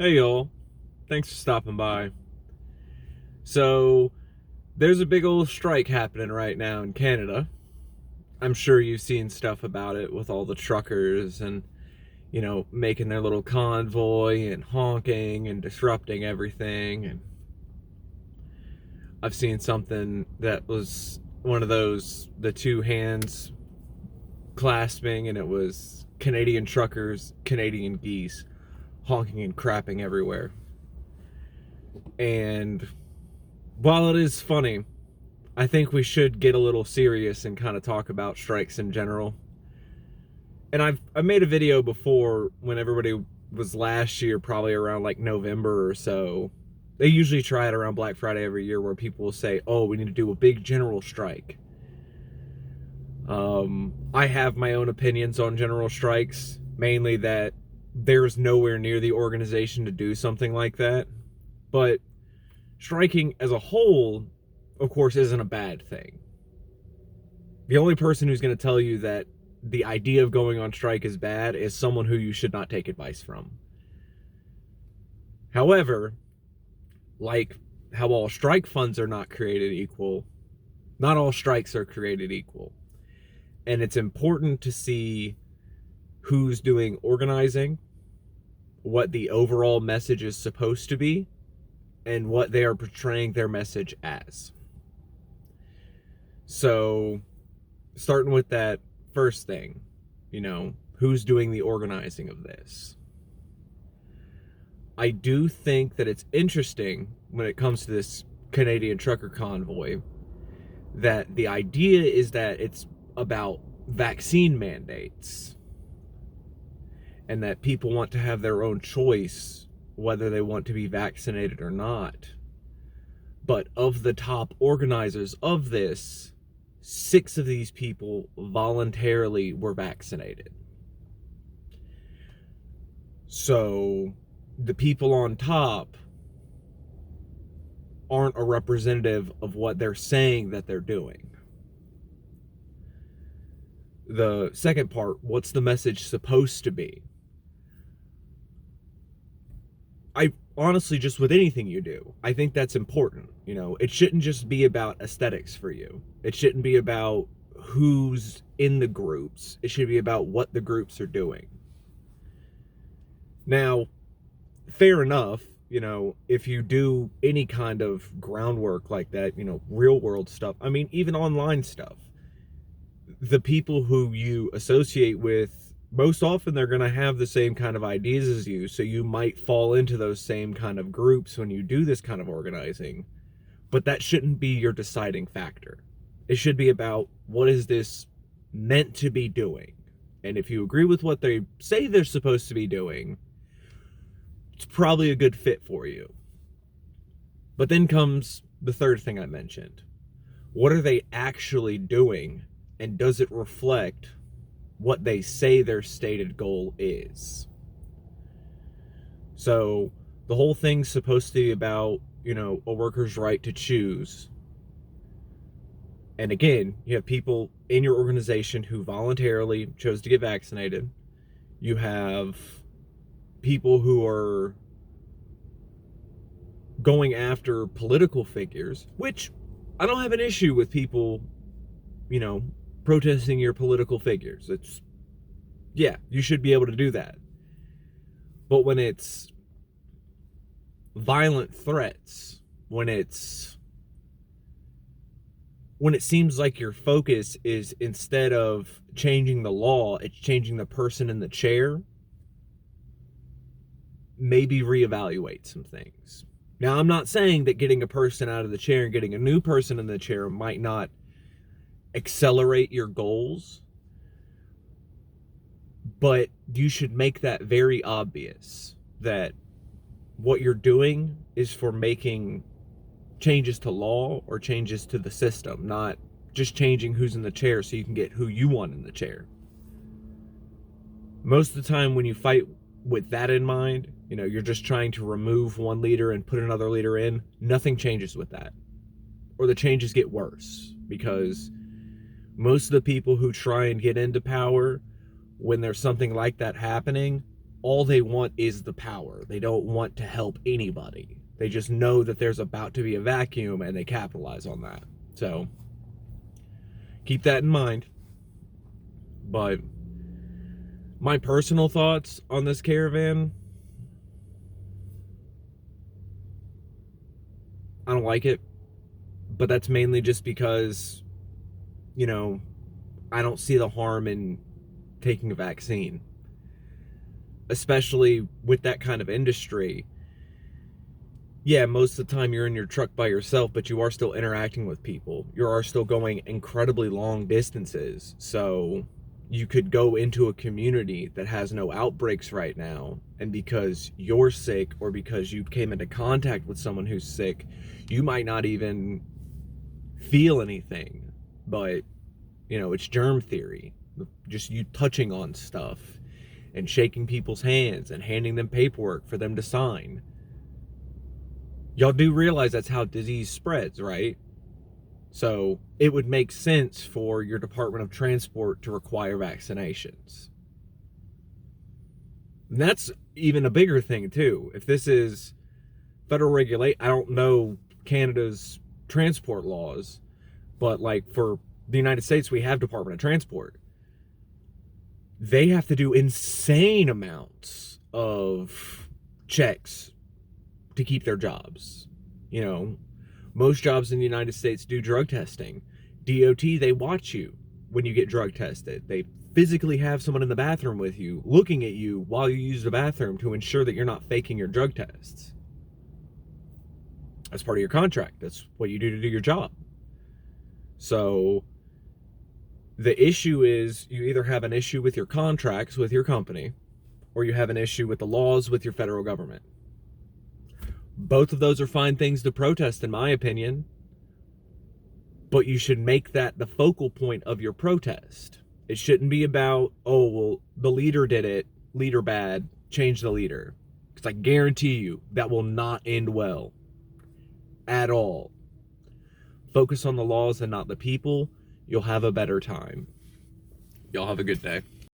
Hey y'all, thanks for stopping by. So, there's a big old strike happening right now in Canada. I'm sure you've seen stuff about it with all the truckers and, making their little convoy and honking and disrupting everything. And I've seen something that was one of those, the two hands clasping, and it was Canadian truckers, Canadian geese, honking and crapping everywhere. And while it is funny, I think we should get a little serious and kind of talk about strikes in general. And I made a video before when everybody was last year, probably around like November or so. They usually try it around Black Friday every year, where people will say, "Oh, we need to do a big general strike." I have my own opinions on general strikes, mainly that there's nowhere near the organization to do something like that. But striking as a whole, of course, isn't a bad thing. The only person who's going to tell you that the idea of going on strike is bad is someone who you should not take advice from. However, like how all strike funds are not created equal, not all strikes are created equal. And it's important to see who's doing organizing, what the overall message is supposed to be, and what they are portraying their message as. So, starting with that first thing, who's doing the organizing of this? I do think that it's interesting when it comes to this Canadian trucker convoy that the idea is that it's about vaccine mandates and that people want to have their own choice whether they want to be vaccinated or not. But of the top organizers of this, 6 of these people voluntarily were vaccinated. So the people on top aren't a representative of what they're saying that they're doing. The second part, what's the message supposed to be? I honestly, just with anything you do, I think that's important. It shouldn't just be about aesthetics for you. It shouldn't be about who's in the groups. It should be about what the groups are doing. Now, fair enough, if you do any kind of groundwork like that, real world stuff, I mean, even online stuff, the people who you associate with, most often they're going to have the same kind of ideas as you, so you might fall into those same kind of groups when you do this kind of organizing. But that shouldn't be your deciding factor. It should be about, what is this meant to be doing? And if you agree with what they say they're supposed to be doing, it's probably a good fit for you. But then comes the third thing I mentioned. What are they actually doing, and does it reflect what they say their stated goal is? So the whole thing's supposed to be about, a worker's right to choose. And again, you have people in your organization who voluntarily chose to get vaccinated. You have people who are going after political figures, which I don't have an issue with people, protesting your political figures. Yeah, you should be able to do that. But when it's violent threats, when it seems like your focus is, instead of changing the law, it's changing the person in the chair, maybe reevaluate some things. Now, I'm not saying that getting a person out of the chair and getting a new person in the chair might not accelerate your goals, but you should make that very obvious that what you're doing is for making changes to law or changes to the system, not just changing who's in the chair so you can get who you want in the chair. Most of the time when you fight with that in mind, you're just trying to remove one leader and put another leader in, nothing changes with that. Or the changes get worse, because most of the people who try and get into power, when there's something like that happening, all they want is the power. They don't want to help anybody. They just know that there's about to be a vacuum and they capitalize on that. So keep that in mind. But my personal thoughts on this caravan, I don't like it. But that's mainly just because, you know, I don't see the harm in taking a vaccine. Especially with that kind of industry. Yeah, most of the time you're in your truck by yourself, but you are still interacting with people. You are still going incredibly long distances. So you could go into a community that has no outbreaks right now, and because you're sick or because you came into contact with someone who's sick, you might not even feel anything. But, you know, it's germ theory. Just you touching on stuff and shaking people's hands and handing them paperwork for them to sign. Y'all do realize that's how disease spreads, right? So it would make sense for your Department of Transport to require vaccinations. And that's even a bigger thing too. If this is federal regulate, I don't know Canada's transport laws, but like for the United States, we have Department of Transport. They have to do insane amounts of checks to keep their jobs. You know, most jobs in the United States do drug testing. DOT, they watch you when you get drug tested. They physically have someone in the bathroom with you, looking at you while you use the bathroom to ensure that you're not faking your drug tests. That's part of your contract. That's what you do to do your job. So the issue is you either have an issue with your contracts with your company or you have an issue with the laws with your federal government. Both of those are fine things to protest, in my opinion, but you should make that the focal point of your protest. It shouldn't be about, oh, well, the leader did it, leader bad, change the leader. Because I guarantee you that will not end well at all. Focus on the laws and not the people. You'll have a better time. Y'all have a good day.